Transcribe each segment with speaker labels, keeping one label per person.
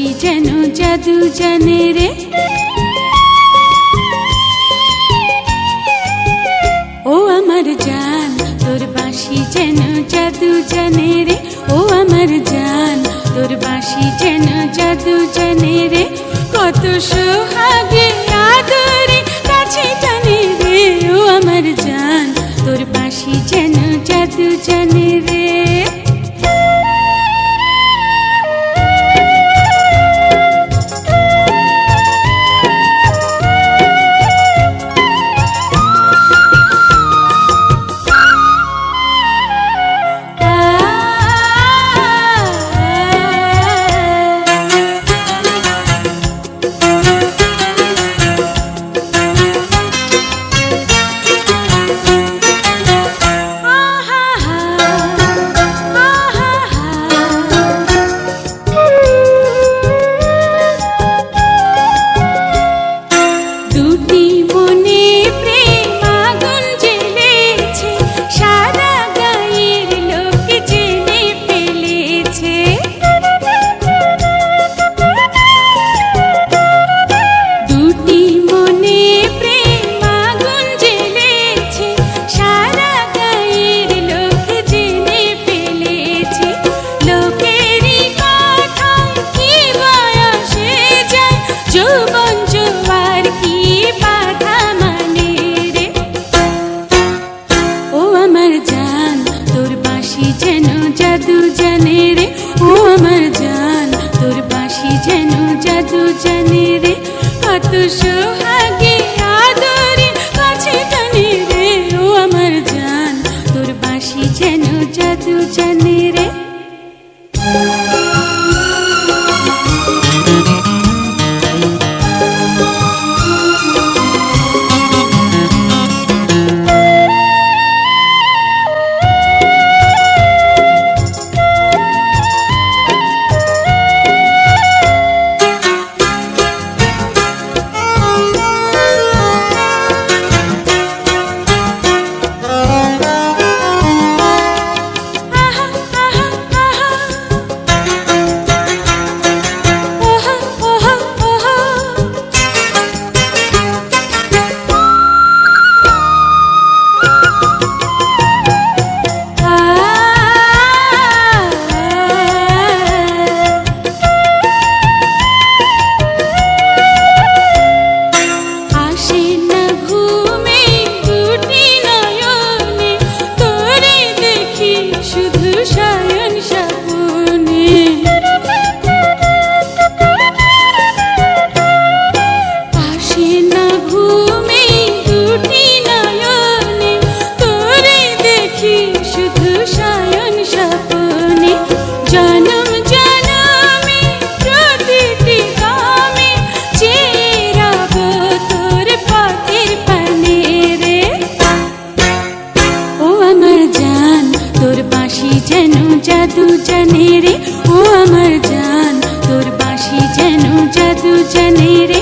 Speaker 1: বাঁশি যেন জাদু জানে রে। ও আমার জান তোর বাঁশি যেন জাদু জানে রে। ও আমার জান তোর বাঁশি যেন জাদু জানে রে। কত সোহাগে আদরে কাছে টানে রে। ও আমার জান তোর বাঁশি যেন জাদু জানে রে। কত সোহাগে আদরে কাছে টানে রে। ও আমার জান তোর বাঁশি যেন জাদু জানে রে। জাদু জানে রে। ও আমার জান তোর বাঁশি যেন জাদু জানে রে।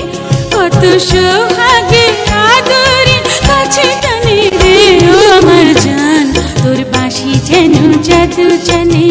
Speaker 1: কত সোহাগে আদরে কাছে টানে রে। ও আমার জান তোর বাঁশি যেন জাদু জানে